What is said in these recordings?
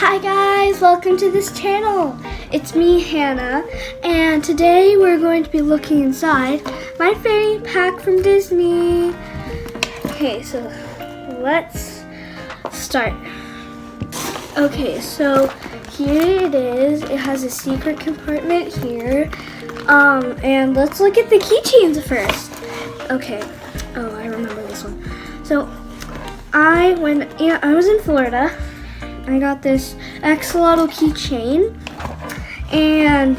Hi guys, welcome to this channel. It's me, Hannah, and today we're going to be looking inside my fanny pack from Disney. Okay, so let's start. Okay, so here it is. It has a secret compartment here. And let's look at the keychains first. Okay. Oh, I remember this one. So I was in Florida. I got this axolotl keychain, and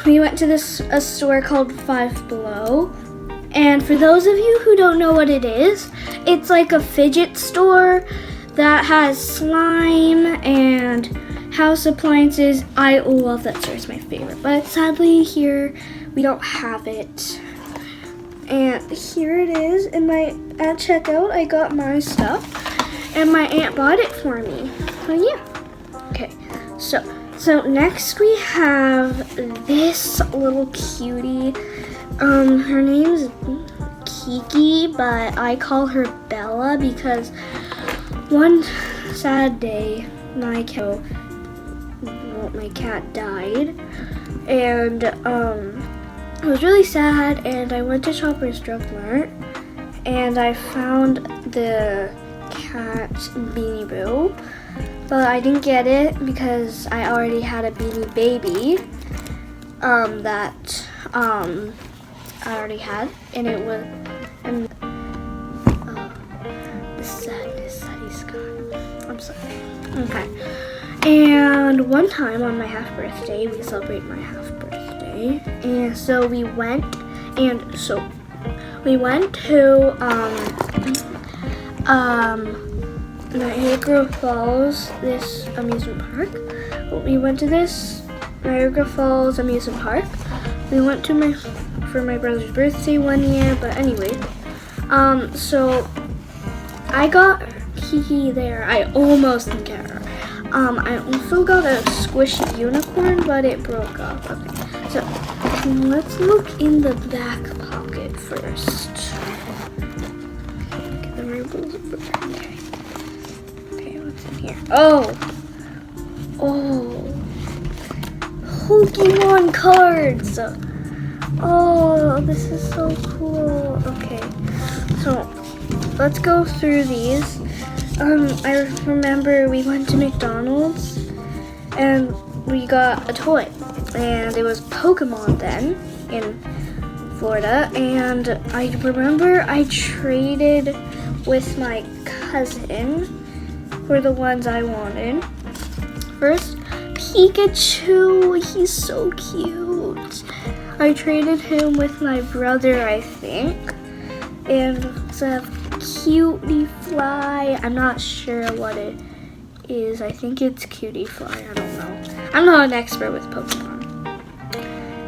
we went to a store called Five Below. And for those of you who don't know what it is, it's like a fidget store that has slime and house appliances. I love that store, it's my favorite, but sadly here we don't have it. And here it is. At checkout I got my stuff, and my aunt bought it for me. So yeah. Okay, so next we have this little cutie. Her name's Kiki, but I call her Bella because one sad day my cat died, and it was really sad, and I went to Shoppers Drug Mart and I found the cat Beanie Boo, but I didn't get it because I already had a Beanie Baby that I already had, and it was the sadness that he's gone. I'm sorry. Okay. And one time on my half birthday, we celebrate my half birthday, and so we went to Niagara Falls, this amusement park. We went to this Niagara Falls amusement park. We went to for my brother's birthday one year, but anyway, so I got Kiki there. I almost didn't get her. I also got a squishy unicorn, but it broke up. Okay, so let's look in the back pocket first. Get the ribbons. Okay, what's in here? Oh, Pokemon cards. Oh, this is so cool. Okay, so let's go through these. I remember we went to McDonald's and we got a toy, and it was Pokemon then in Florida, and I remember I traded with my cousin for the ones I wanted. First, Pikachu, he's so cute. I traded him with my brother, I think, and it's a Cutie Fly. I'm not sure what it is. I think it's Cutie Fly. I don't know. I'm not an expert with Pokemon.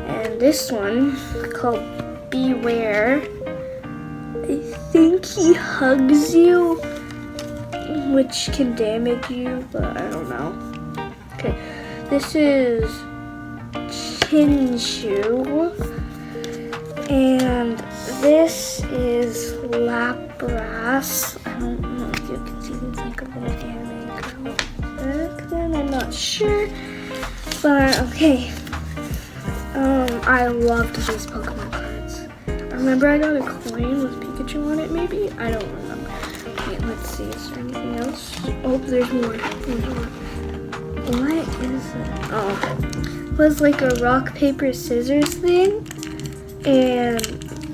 And this one called Beware. I think he hugs you, which can damage you, but I don't know. Okay, this is Chinchu, and this is Lapras. I don't know if you can see, it's like a little anime girl back then. I'm not sure, but okay. I loved these Pokemon cards. I remember I got a coin with Pikachu on it, maybe? I don't remember. Okay, let's see. Is there anything else? Oh, there's more. What is it? Oh, it was like a rock, paper, scissors thing, and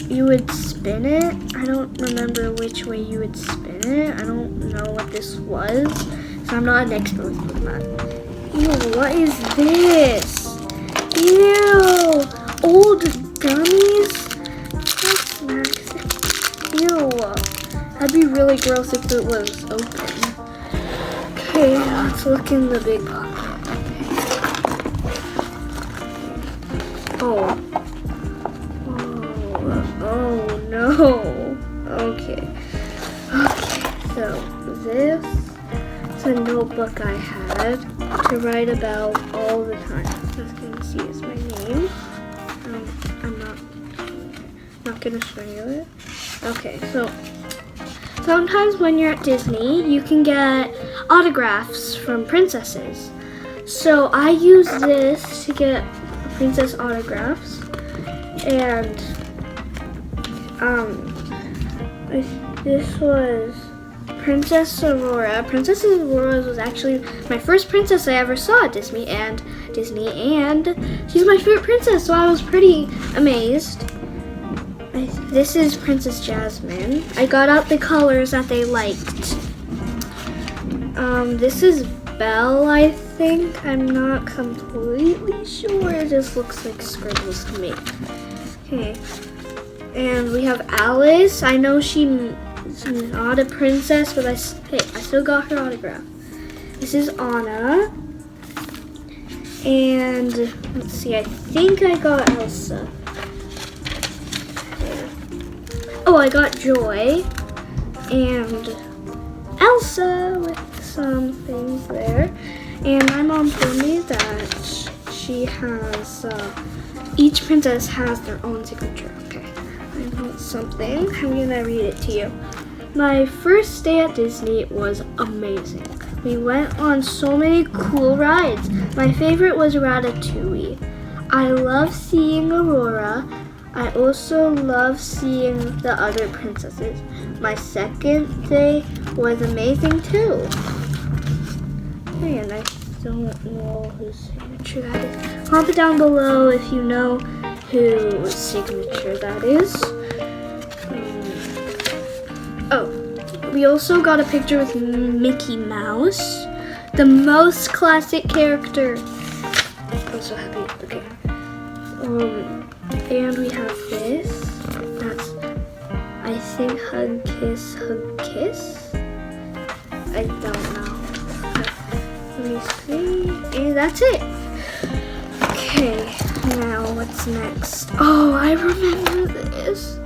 you would spin it. I don't remember which way you would spin it. I don't know what this was, so I'm not an expert with Pokemon. Ew, what is this? Ew, old gummies? Ew, that'd be really gross if it was open. Okay, let's look in the big pocket. Oh no. Okay, so this is a notebook I had to write about all the time. As you can see, is my name. I'm not gonna show you it. Okay, so sometimes when you're at Disney, you can get autographs from princesses. So I use this to get princess autographs, and this was Princess Aurora. Princess Aurora was actually my first princess I ever saw at Disney, and she's my favorite princess, so I was pretty amazed. This is Princess Jasmine. I got out the colors that they liked. This is Belle, I think. I'm not completely sure. It just looks like scribbles to me. Okay. And we have Alice. I know she's not a princess, but I still got her autograph. This is Anna. And let's see, I think I got Elsa. Oh, I got Joy and Elsa with some things there. And my mom told me that she has, each princess has their own signature. Okay, I wrote something. I'm gonna read it to you. My first day at Disney was amazing. We went on so many cool rides. My favorite was Ratatouille. I love seeing Aurora. I also love seeing the other princesses. My second day was amazing too. And I don't know whose signature that is. Comment down below if you know whose signature that is. We also got a picture with Mickey Mouse, the most classic character. I'm so happy. Okay. And we have this. That's, I think, Hug, Kiss, Hug, Kiss. I don't know. Let me see. And that's it. Okay, now what's next? Oh, I remember this.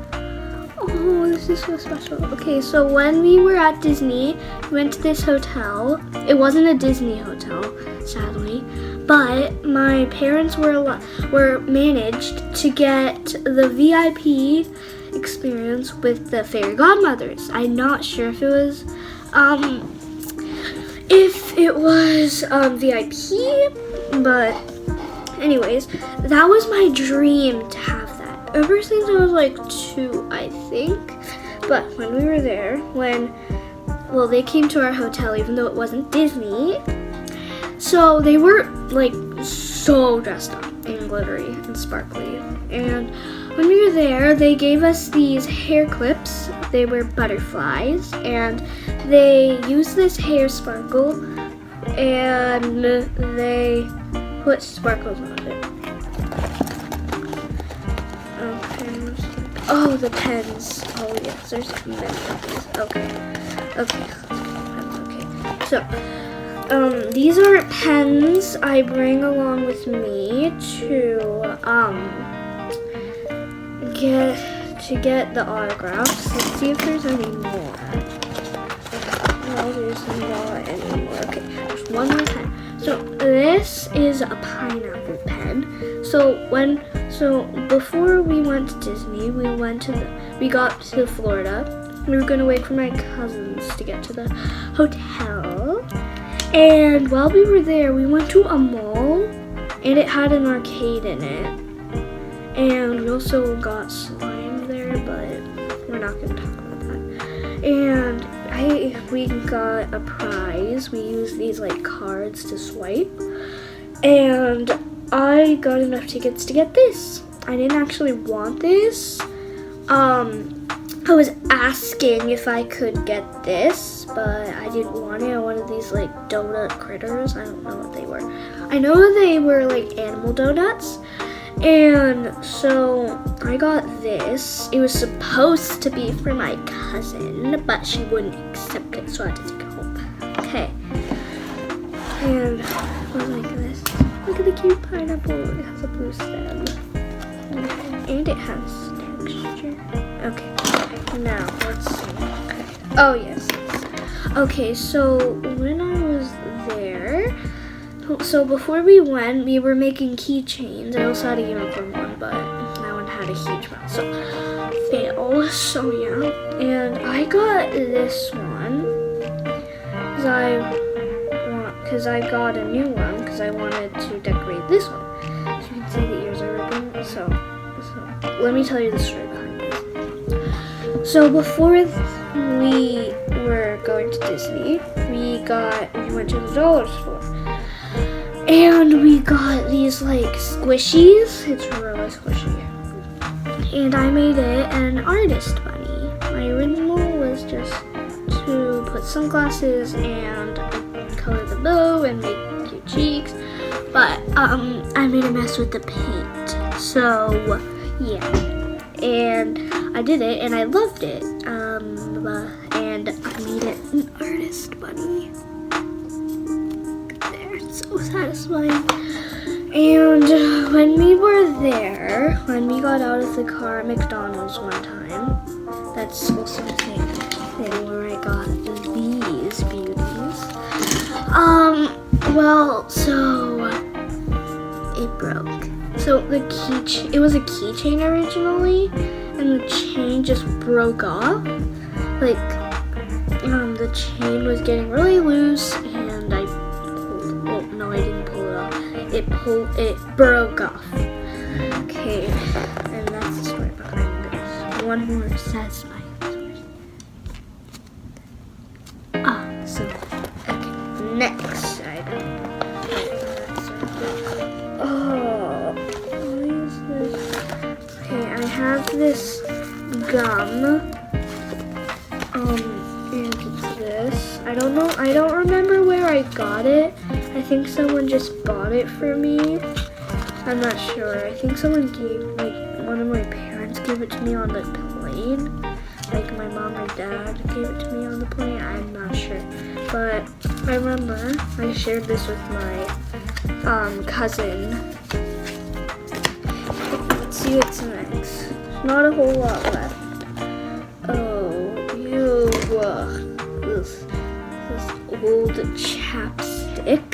Oh, this is so special. Okay, so when we were at Disney, we went to this hotel. It wasn't a Disney hotel, sadly, but my parents were managed to get the VIP experience with the fairy godmothers. I'm not sure if it was VIP, but anyways, that was my dream to have that ever since I was like 2, I think. But when we were there, they came to our hotel even though it wasn't Disney, so they were like so dressed up and glittery and sparkly. And when we were there, they gave us these hair clips. They were butterflies, and they used this hair sparkle and they put sparkles on it. Oh, the pens. Oh yes, there's many of these. Okay. So, these are pens I bring along with me to get the autographs. Let's see if there's any more. No, there's not any more. Okay, there's one more pen. So this is a pineapple pen. So before we went to Disney, we got to Florida. We were gonna wait for my cousins to get to the hotel. And while we were there, we went to a mall, and it had an arcade in it. And we also got slime there, but we're not gonna talk about that. And we got a prize. We used these like cards to swipe, and I got enough tickets to get this. I didn't actually want this. I was asking if I could get this, but I didn't want it. I wanted these like donut critters. I don't know what they were. I know they were like animal donuts. And so I got this. It was supposed to be for my cousin, but she wouldn't accept it, so I had to take it home. Okay. And it was like this. Look at the cute pineapple. It has a blue stem. And it has texture. Okay. Now, let's see. Okay. Oh, yes. Okay, so when I was there, so before we went, we were making keychains. I also had a unicorn one, but that one had a huge mouth, so fail. So yeah. And I got this one because I got a new one because I wanted to decorate this one. So you can see the ears are ribbon. So let me tell you the story behind this. So before we were going to Disney, we went to the dollar store. And we got these like squishies. It's really squishy. And I made it an artist bunny. My original was just to put sunglasses and color the bow and make cute cheeks. But I made a mess with the paint. So yeah. And I did it and I loved it. And I made it an artist bunny. So satisfying. And when we were there, when we got out of the car at McDonald's one time, that's also the thing where I got these beauties. So it broke. So it was a keychain originally, and the chain just broke off. The chain was getting really loose, and I didn't pull it off. It broke off. Okay, and that's the story behind this. One more satisfying story. Okay, next item. What is this? Okay, I have this gum. And it's this. I don't remember where I got it. I think someone just bought it for me. I'm not sure. I think one of my parents gave it to me on the plane. Like my mom or dad gave it to me on the plane. I'm not sure. But I remember I shared this with my cousin. Let's see what's next. Not a whole lot left. This old chapstick.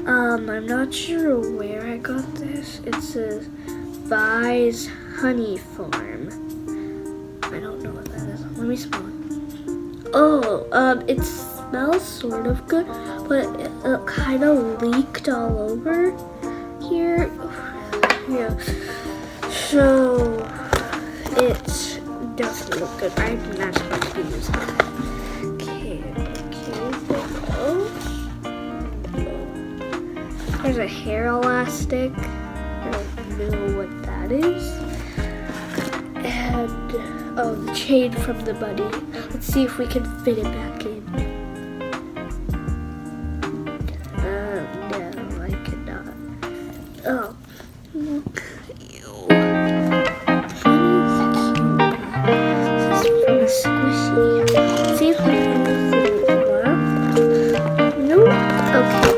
I'm not sure where I got this. It says Vi's Honey Farm. I don't know what that is. Let me smell it. It smells sort of good, but it kind of leaked all over here. Yeah. So it doesn't look good. I'm not supposed to be using it. There's a hair elastic. I don't know what that is. And the chain from the bunny. Let's see if we can fit it back in. No, I cannot. Oh. Ew. This is from a squishy. Let's see if we can fit it more. Nope. Okay.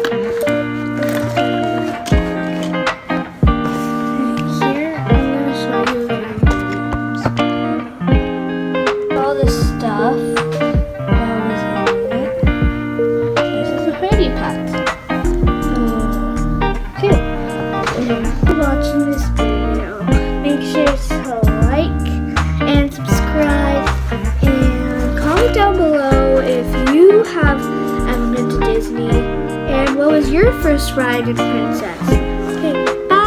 Watching this video, make sure to like and subscribe and comment down below if you have ever been to Disney and what was your first ride in Princess. Okay, bye!